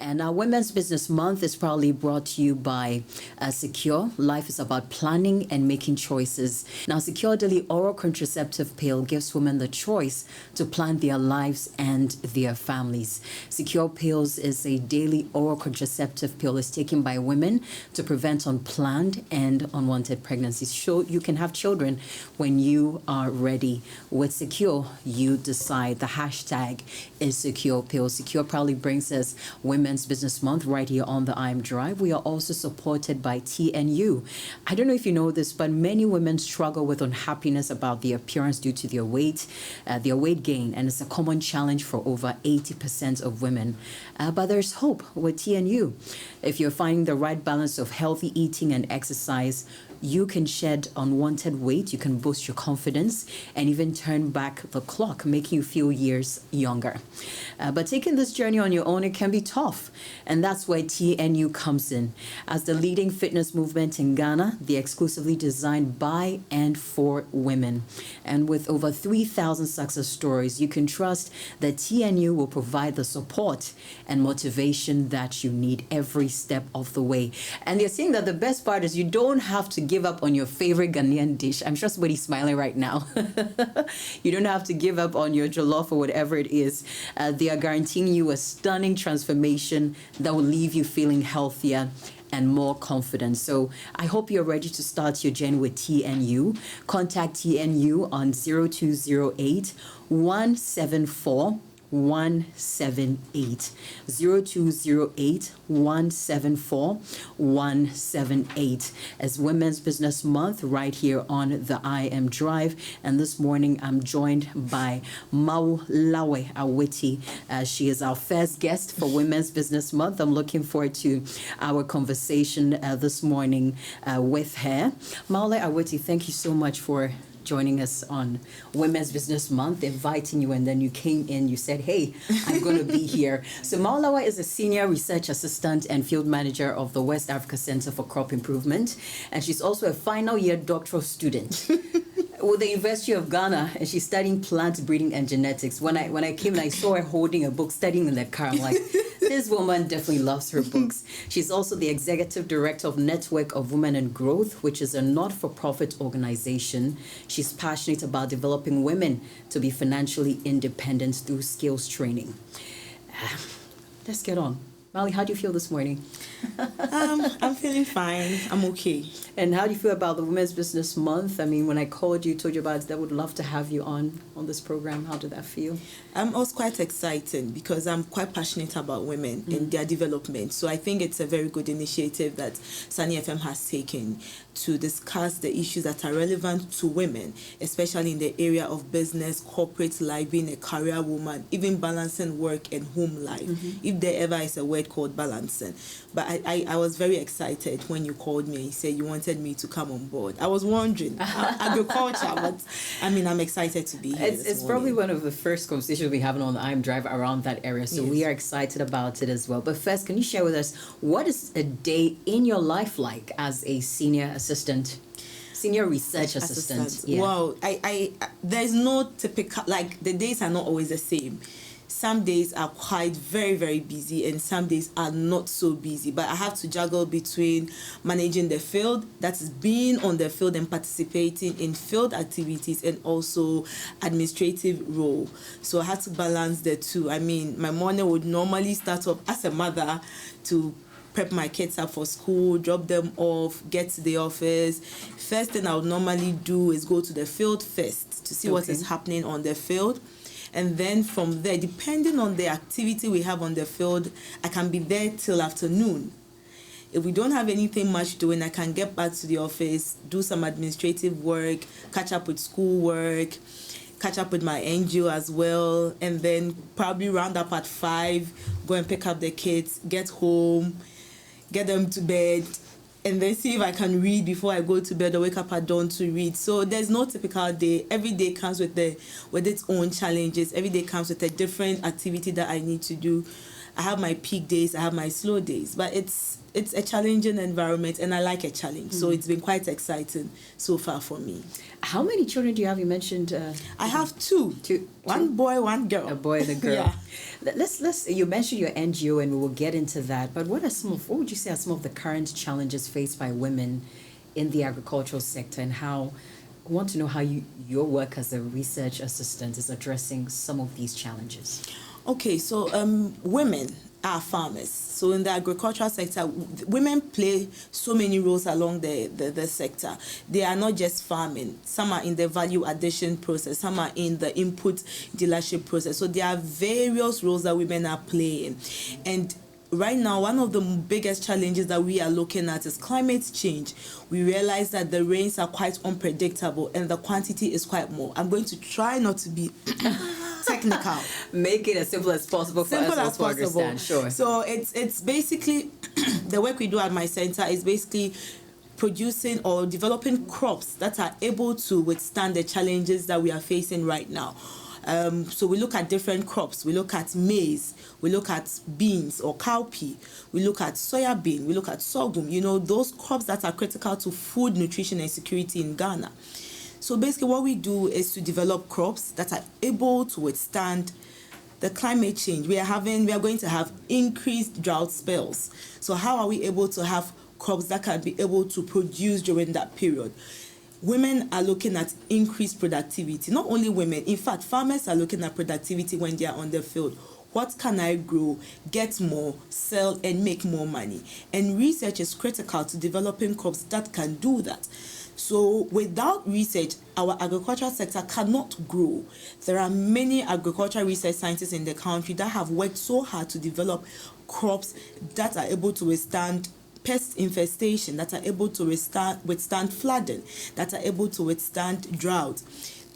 And our Women's Business Month is proudly brought to you by Secure. Life is about planning and making choices. Now, Secure Daily Oral Contraceptive Pill gives women the choice to plan their lives and their families. Secure Pills is a daily oral contraceptive pill. It's taken by women to prevent unplanned and unwanted pregnancies. So you can have children when you are ready. With Secure, you decide. The hashtag is Secure Pill. Secure proudly brings us Women's Business Month right here on the IM Drive. We are also supported by TNU. I don't know if you know this, but many women struggle with unhappiness about their appearance due to their weight gain, and it's a common challenge for over 80% of women. But there's hope with TNU. If you're finding the right balance of healthy eating and exercise, you can shed unwanted weight, you can boost your confidence, and even turn back the clock, making you feel years younger. But taking this journey on your own, it can be tough. And that's where TNU comes in. As the leading fitness movement in Ghana, they're exclusively designed by and for women. And with over 3,000 success stories, you can trust that TNU will provide the support and motivation that you need every step of the way. And they're saying that the best part is you don't have to give up on your favorite Ghanaian dish. I'm sure somebody's smiling right now. You don't have to give up on your jollof or whatever it is. They are guaranteeing you a stunning transformation that will leave you feeling healthier and more confident. So I hope you're ready to start your journey with TNU. Contact TNU on 0208 174 178 0208 174 178 as Women's Business Month right here on the IM Drive. And this morning I'm joined by Mawulawoe Awity. She is our first guest for Women's Business Month. I'm looking forward to our conversation this morning with her. Mawulawoe Awity, thank you so much for joining us on Women's Business Month, inviting you, and then you came in, you said, hey, I'm going to be here. So Mawulawoe is a senior research assistant and field manager of the West Africa Center for Crop Improvement, and she's also a final year doctoral student with the University of Ghana, and she's studying plant breeding and genetics. When I came and I saw her holding a book, studying in the car, I'm like, this woman definitely loves her books. She's also the executive director of Network of Women in Growth, which is a not-for-profit organization. She's passionate about developing women to be financially independent through skills training. Let's get on. Mali, how do you feel this morning? I'm feeling fine. I'm okay. And how do you feel about the Women's Business Month? I mean, when I called you, told you about it, I would love to have you on this program. How did that feel? I was quite excited because I'm quite passionate about women and their development. So I think it's a very good initiative that Sunny FM has taken to discuss the issues that are relevant to women, especially in the area of business, corporate life, being a career woman, even balancing work and home life, if there ever is a word called balancing. But I was very excited when you called me and you said you wanted me to come on board. I was wondering, agriculture, but I mean, I'm excited to be here. It's probably one of the first conversations we have on the IM Drive around that area, so we are excited about it as well. But first, can you share with us, what is a day in your life like as a senior research assistant? Yeah. Wow, I there's no typical, like the days are not always the same. Some days are quite very, very busy and some days are not so busy. But I have to juggle between managing the field, that is being on the field and participating in field activities, and also administrative role. So I had to balance the two. I mean, my morning would normally start off as a mother to prep my kids up for school, drop them off, get to the office. First thing I would normally do is go to the field first to see what is happening on the field. And then from there, depending on the activity we have on the field, I can be there till afternoon. If we don't have anything much doing, I can get back to the office, do some administrative work, catch up with school work, catch up with my NGO as well, and then probably round up at 5, go and pick up the kids, get home, get them to bed, and then see if I can read before I go to bed or wake up at dawn to read. So there's no typical day. Every day comes with its own challenges. Every day comes with a different activity that I need to do. I have my peak days, I have my slow days, but it's a challenging environment, and I like a challenge. So it's been quite exciting so far for me. How many children do you have? You mentioned I have two. One boy, one girl. A boy and a girl. Yeah. Let's. You mentioned your NGO, and we will get into that. But what would you say are some of the current challenges faced by women in the agricultural sector, and how? I want to know how your work as a research assistant is addressing some of these challenges. Okay, so women are farmers. So in the agricultural sector, women play so many roles along the sector. They are not just farming. Some are in the value addition process. Some are in the input dealership process. So there are various roles that women are playing. And right now, one of the biggest challenges that we are looking at is climate change. We realize that the rains are quite unpredictable and the quantity is quite more. I'm going to try not to be technical. Make it as simple as possible for us to understand. Sure. So it's basically the work we do at my center is basically producing or developing crops that are able to withstand the challenges that we are facing right now. So we look at different crops. We look at maize, we look at beans or cowpea, we look at soya bean, we look at sorghum, those crops that are critical to food, nutrition, and security in Ghana. So basically what we do is to develop crops that are able to withstand the climate change. We are going to have increased drought spells. So how are we able to have crops that can be able to produce during that period? Women are looking at increased productivity. Not only women, in fact, farmers are looking at productivity when they are on the field. What can I grow, get more, sell, and make more money? And research is critical to developing crops that can do that. So without research, our agricultural sector cannot grow. There are many agricultural research scientists in the country that have worked so hard to develop crops that are able to withstand pest infestation, that are able to withstand flooding, that are able to withstand drought.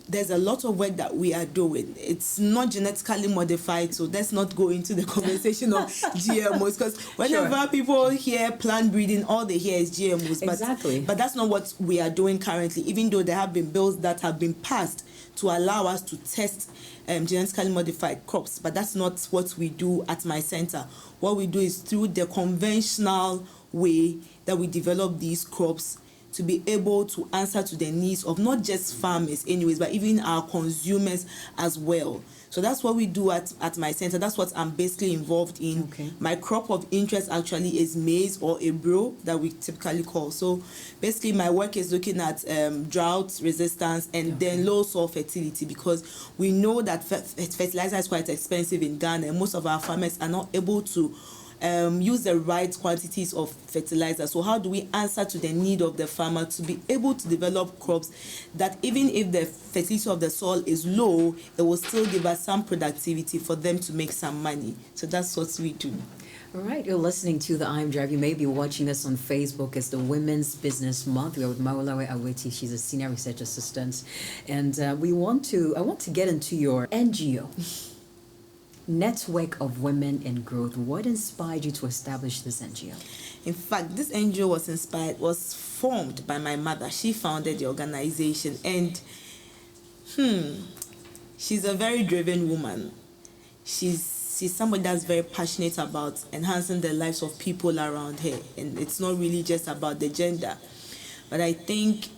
There's a lot of work that we are doing. It's not genetically modified, so let's not go into the conversation of GMOs, because whenever people hear plant breeding, all they hear is GMOs. Exactly. But that's not what we are doing currently, even though there have been bills that have been passed to allow us to test genetically modified crops. But that's not what we do at my center. What we do is through the conventional way that we develop these crops to be able to answer to the needs of not just farmers anyways, but even our consumers as well. So that's what we do at my center. That's what I'm basically involved in. Okay. My crop of interest actually is maize or ebro that we typically call. So basically my work is looking at drought resistance and then low soil fertility, because we know that fertilizer is quite expensive in Ghana and most of our farmers are not able to use the right quantities of fertilizer. So how do we answer to the need of the farmer to be able to develop crops that even if the fertility of the soil is low, it will still give us some productivity for them to make some money. So that's what we do. All right, you're listening to the I'm Drive. You may be watching us on Facebook. It's the Women's Business Month. We're with Mawulawoe Awity. She's a senior research assistant, and I want to get into your NGO. Network of Women in Growth. What inspired you to establish this NGO? In fact, this NGO was formed by my mother. She founded the organization, and she's a very driven woman. She's somebody that's very passionate about enhancing the lives of people around her, and it's not really just about the gender. But I think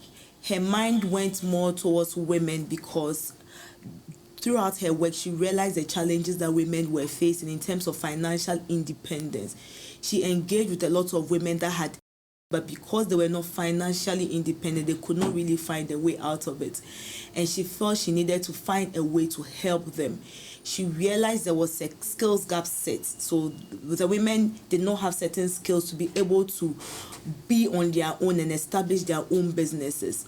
her mind went more towards women because throughout her work, she realized the challenges that women were facing in terms of financial independence. She engaged with a lot of women that had, but because they were not financially independent, they could not really find a way out of it. And she felt she needed to find a way to help them. She realized there was a skills gap set. So the women did not have certain skills to be able to be on their own and establish their own businesses.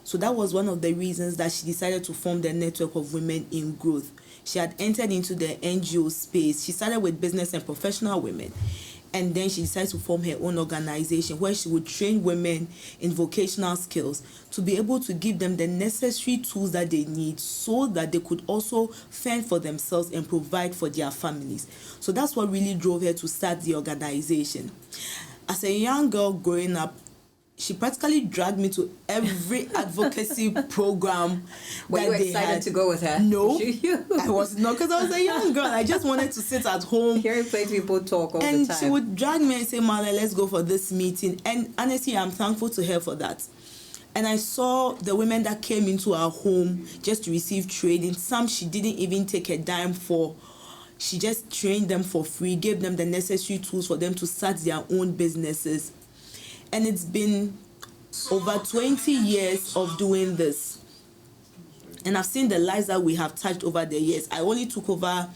So that was one of the reasons that she decided to form the Network of Women in Growth. She had entered into the NGO space. She started with business and professional women. And then she decided to form her own organization where she would train women in vocational skills to be able to give them the necessary tools that they need so that they could also fend for themselves and provide for their families. So that's what really drove her to start the organization. As a young girl growing up, she practically dragged me to every advocacy program. Were you excited to go with her? No, I was not, because I was a young girl. I just wanted to sit at home. Hearing plenty people talk all the and time. she would drag me and say, Mawulawoe, let's go for this meeting. And honestly, I'm thankful to her for that. And I saw the women that came into our home just to receive training. Some she didn't even take a dime for. She just trained them for free, gave them the necessary tools for them to start their own businesses. And it's been over 20 years of doing this. And I've seen the lives that we have touched over the years. I only took over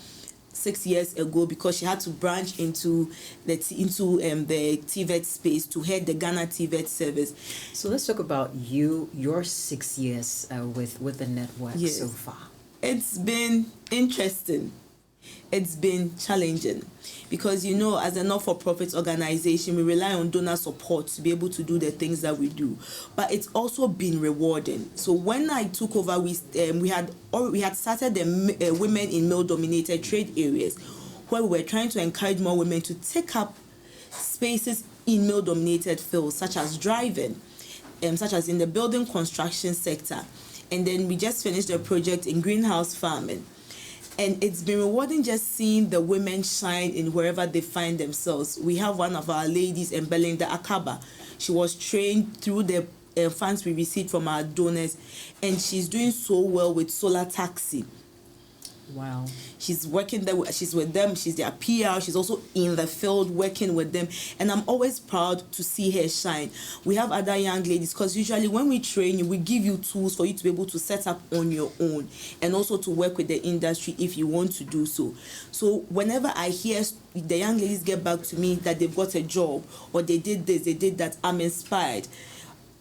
6 years ago because she had to branch into the TVET space to head the Ghana TVET service. So let's talk about your 6 years with the network so far. It's been interesting. It's been challenging because, you know, as a not-for-profit organization, we rely on donor support to be able to do the things that we do. But it's also been rewarding. So when I took over, we had started the women in male-dominated trade areas, where we were trying to encourage more women to take up spaces in male-dominated fields, such as driving, such as in the building construction sector. And then we just finished a project in greenhouse farming. And it's been rewarding just seeing the women shine in wherever they find themselves. We have one of our ladies in Belinda Akaba. She was trained through the funds we received from our donors, and she's doing so well with solar taxi. Wow. She's working there. She's with them. She's their PR. She's also in the field working with them. And I'm always proud to see her shine. We have other young ladies, because usually when we train you, we give you tools for you to be able to set up on your own and also to work with the industry if you want to do so. So whenever I hear the young ladies get back to me that they've got a job or they did this, they did that, I'm inspired.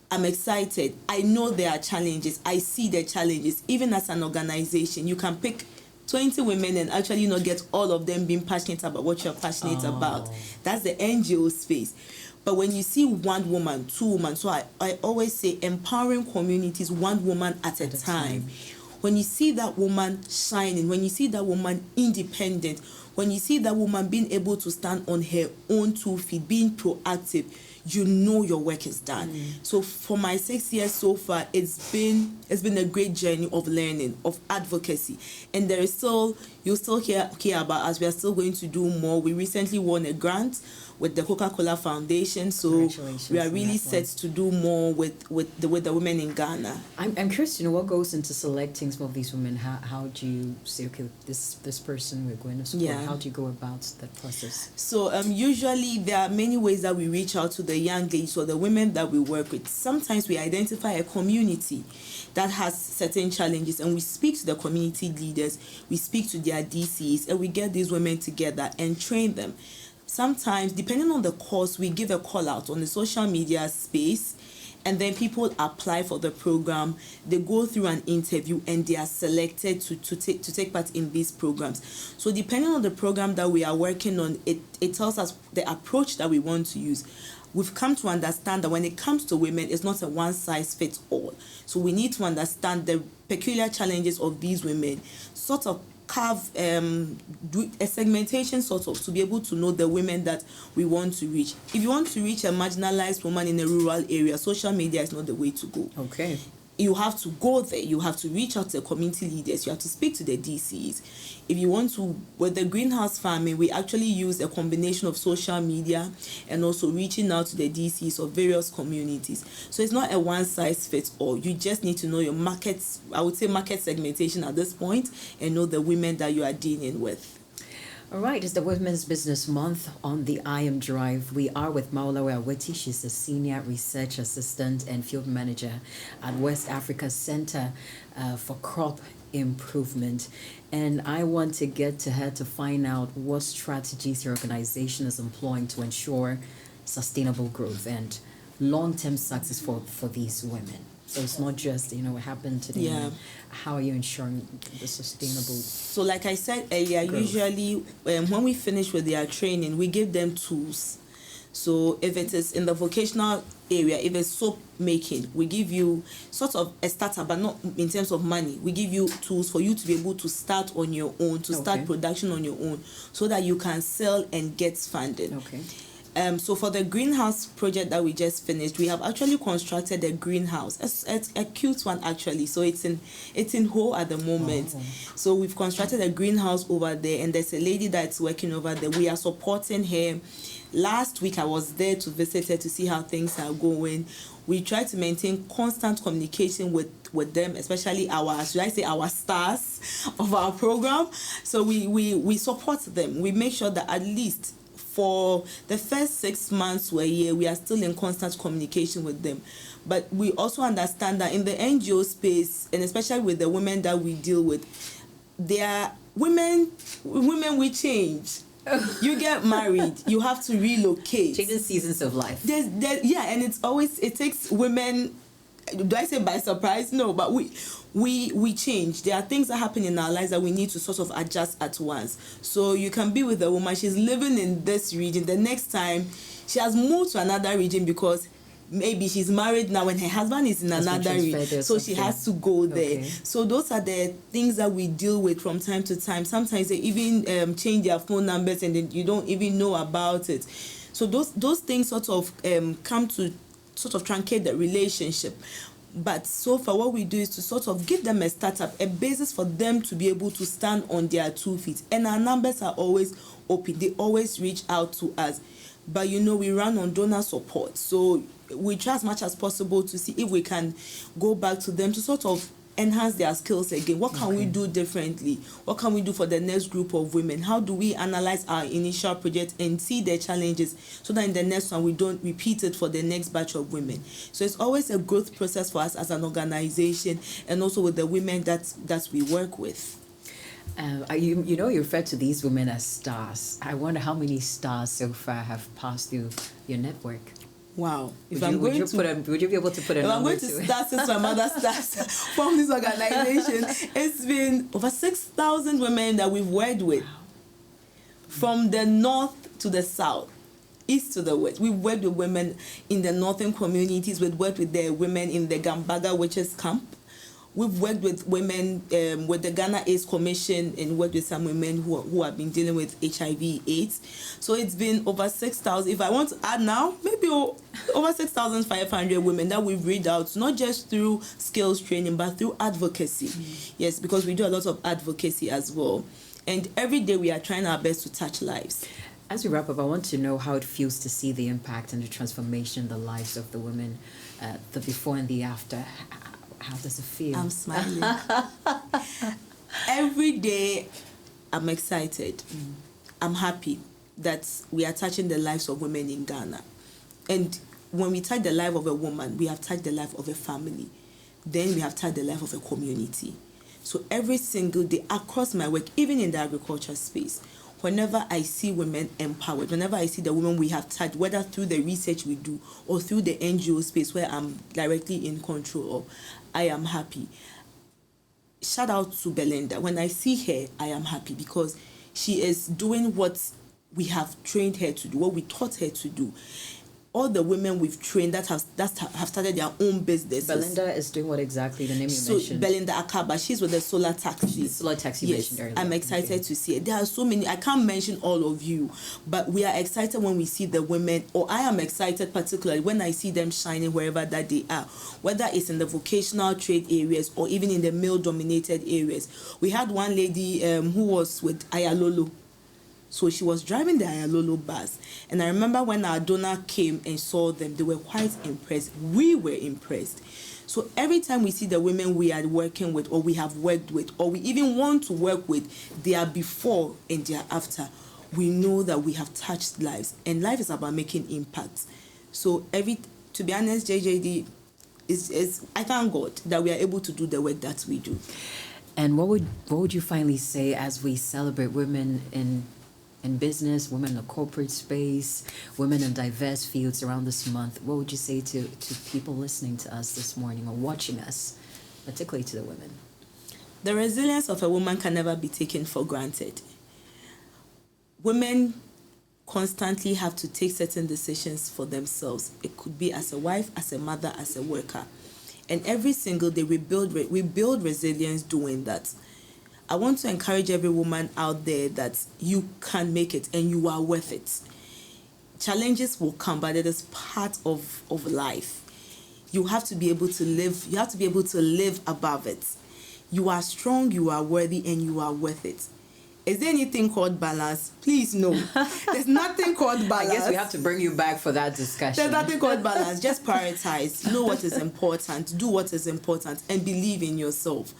I'm excited. I know there are challenges. I see the challenges. Even as an organization, you can pick 20 women and actually not get all of them being passionate about what you're passionate about. That's the NGO space. But when you see one woman, two women, so I always say empowering communities one woman at a time. When you see that woman shining, when you see that woman independent, when you see that woman being able to stand on her own 2 feet, being proactive, you know your work is done. So for my 6 years so far, it's been a great journey of learning, of advocacy. And there is still, you'll still hear about us. We are still going to do more. We recently won a grant with the Coca-Cola Foundation, so we are really set to do more with the women in Ghana. I'm curious to know what goes into selecting some of these women. How do you say, okay, this person we're going to support? How do you go about that process? So usually there are many ways that we reach out to the young ladies or the women that we work with. Sometimes we identify a community that has certain challenges, and we speak to the community leaders, we speak to their DCs, and we get these women together and train them. Sometimes, depending on the course, we give a call out on the social media space, and then people apply for the program. They go through an interview and they are selected to take part in these programs. So depending on the program that we are working on, it tells us the approach that we want to use. We've come to understand that when it comes to women, it's not a one-size-fits-all. So we need to understand the peculiar challenges of these women, sort of carve do a segmentation sort of to be able to know the women that we want to reach. If you want to reach a marginalized woman in a rural area, social media is not the way to go. Okay. You have to go there. You have to reach out to the community leaders. You have to speak to the DCs. If you want to, with the greenhouse farming, we actually use a combination of social media and also reaching out to the DCs of various communities. So it's not a one-size-fits-all. You just need to know your markets, I would say market segmentation at this point, and know the women that you are dealing with. All right, it's the Women's Business Month on the I Am Drive. We are with Mawulawoe Awity. She's the Senior Research Assistant and Field Manager at West Africa Center for Crop Improvement. And I want to get to her to find out what strategies your organization is employing to ensure sustainable growth and long-term success for these women. So it's not just, what happened today. Yeah. How are you ensuring the sustainable So like I said earlier, growth? Usually when we finish with their training, we give them tools. So if it is in the vocational area, if it's soap making, we give you sort of a starter, but not in terms of money. We give you tools for you to be able to start on your own, to start production on your own, so that you can sell and get funding. Okay. So for the greenhouse project that we just finished, we have actually constructed a greenhouse. It's a cute one actually. So it's in Ho at the moment. Oh. So we've constructed a greenhouse over there, and there's a lady that's working over there. We are supporting her. Last week I was there to visit her to see how things are going. We try to maintain constant communication with them, especially our stars of our program. So we support them. We make sure that at least for the first 6 months to a year, we are still in constant communication with them. But we also understand that in the NGO space, and especially with the women that we deal with, they are women will change. You get married, you have to relocate. Changing seasons of life. And it takes women, do I say by surprise? No, but we change. There are things that happen in our lives that we need to sort of adjust at once. So you can be with a woman, she's living in this region, the next time she has moved to another region because maybe she's married now and her husband is in another region, so she has to go there. Okay. So those are the things that we deal with from time to time. Sometimes they even change their phone numbers and then you don't even know about it. So those things sort of come to sort of truncate the relationship. But so far what we do is to sort of give them a startup, a basis for them to be able to stand on their 2 feet. And our numbers are always open. They always reach out to us. But we run on donor support. So we try as much as possible to see if we can go back to them to sort of enhance their skills again. What can we do differently? What can we do for the next group of women? How do we analyze our initial project and see their challenges so that in the next one we don't repeat it for the next batch of women? So it's always a growth process for us as an organization and also with the women that we work with. You refer to these women as stars. I wonder how many stars so far have passed through your network. Wow. Would you be able to put a number to it? I'm going to start since my mother starts from this organization. It's been over 6,000 women that we've worked with. Wow. From the north to the south, east to the west. We've worked with women in the northern communities. We've worked with the women in the Gambaga witches camp. We've worked with women with the Ghana AIDS Commission and worked with some women who have been dealing with HIV/AIDS. So it's been over 6,000. If I want to add now, maybe over 6,500 women that we've reached out, not just through skills training, but through advocacy. Yes, because we do a lot of advocacy as well. And every day we are trying our best to touch lives. As we wrap up, I want to know how it feels to see the impact and the transformation in the lives of the women, the before and the after. How does it feel? I'm smiling. Every day, I'm excited. I'm happy that we are touching the lives of women in Ghana. And when we touch the life of a woman, we have touched the life of a family. Then we have touched the life of a community. So every single day, across my work, even in the agriculture space, whenever I see women empowered, whenever I see the women we have touched, whether through the research we do or through the NGO space where I'm directly in control of, I am happy. Shout out to Belinda. When I see her, I am happy because she is doing what we have trained her to do, what we taught her to do. All the women we've trained that have started their own businesses. Belinda is doing what exactly? The name you mentioned? So Belinda Akaba, she's with the solar taxi. The solar taxi you mentioned earlier. I'm excited to see it. There are so many. I can't mention all of you, but we are excited when we see the women, or I am excited particularly when I see them shining wherever that they are, whether it's in the vocational trade areas or even in the male-dominated areas. We had one lady who was with Ayalolo. So she was driving the Ayalolo bus. And I remember when our donor came and saw them, they were quite impressed. We were impressed. So every time we see the women we are working with or we have worked with or we even want to work with, they are before and they are after. We know that we have touched lives. And life is about making impact. So to be honest, JJD, I thank God that we are able to do the work that we do. And what would you finally say as we celebrate women in business, women in the corporate space, women in diverse fields around this month? What would you say to people listening to us this morning or watching us, particularly to the women? The resilience of a woman can never be taken for granted. Women constantly have to take certain decisions for themselves. It could be as a wife, as a mother, as a worker. And every single day we build resilience doing that. I want to encourage every woman out there that you can make it and you are worth it. challenges will come, but it is part of life. You have to be able to live. You have to be able to live above it. You are strong, you are worthy, and you are worth it. Is there anything called balance? Please, no. There's nothing called balance. I guess we have to bring you back for that discussion. There's nothing called balance. Just prioritize. Know what is important. Do what is important. And believe in yourself.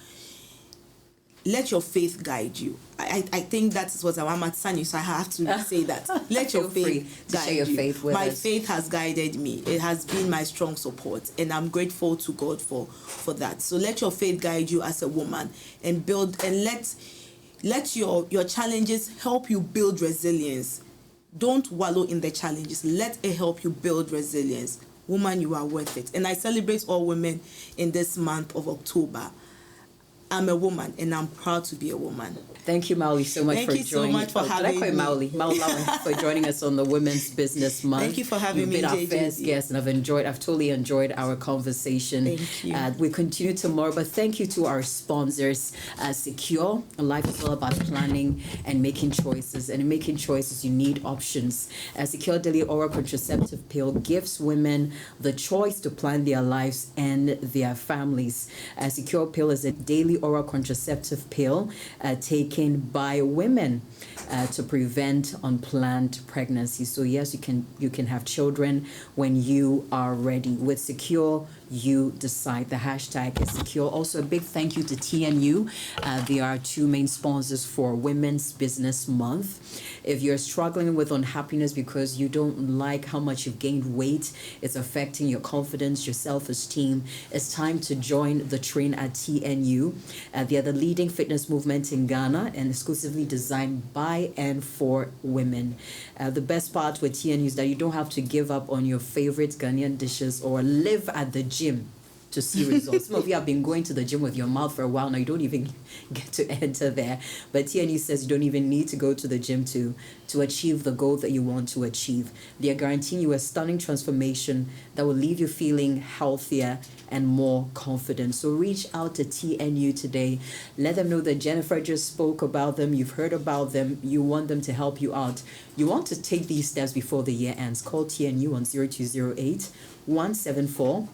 Let your faith guide you. I think that is what I'm at Sunny, so I have to say that. Let your faith guide you. Faith with my us. faith has guided me. It has been my strong support, and I'm grateful to God for that. So let your faith guide you as a woman, and build, and let your challenges help you build resilience. Don't wallow in the challenges. Let it help you build resilience. Woman, you are worth it. And I celebrate all women in this month of October. I'm a woman, and I'm proud to be a woman. Thank you, Mawulawoe, so much for joining. Thank you so much for having me. Mawulawoe, for joining us on the Women's Business Month. Thank you for having me, You've been our first guest, and I've totally enjoyed our conversation. Thank you. We continue tomorrow, but thank you to our sponsors, Secure. Life is all about planning and making choices, and in making choices, you need options. Secure Daily Oral Contraceptive Pill gives women the choice to plan their lives and their families. Secure Pill is a daily oral contraceptive pill taken by women to prevent unplanned pregnancy. So yes, you can have children when you are ready. With Secure, you decide. The hashtag is Secure. Also, a big thank you to TNU. They are two main sponsors for Women's Business Month. If you're struggling with unhappiness because you don't like how much you've gained weight, it's affecting your confidence, your self-esteem, it's time to join the train at TNU. They are the leading fitness movement in Ghana and exclusively designed by and for women. The best part with TNU is that you don't have to give up on your favorite Ghanaian dishes or live at the gym to see results. Some of you have been going to the gym with your mouth for a while now. You don't even get to enter there. But TNU says you don't even need to go to the gym to achieve the goal that you want to achieve. They are guaranteeing you a stunning transformation that will leave you feeling healthier and more confident. So reach out to TNU today. Let them know that Jennifer just spoke about them. You've heard about them. You want them to help you out. You want to take these steps before the year ends. Call TNU on 0208 174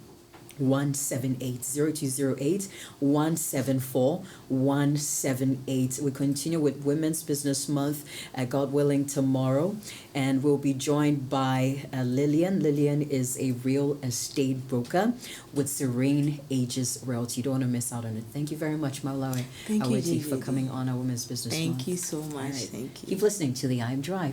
178 0208 174 178. We continue with Women's Business Month, God willing, tomorrow, and we'll be joined by Lillian. Lillian is a real estate broker with Serene Aegis Realty. You don't want to miss out on it. Thank you very much, Mawulawoe Awity, for coming on our Women's Business Month. Thank you so much. Right. Thank you. Keep listening to the I Am Drive.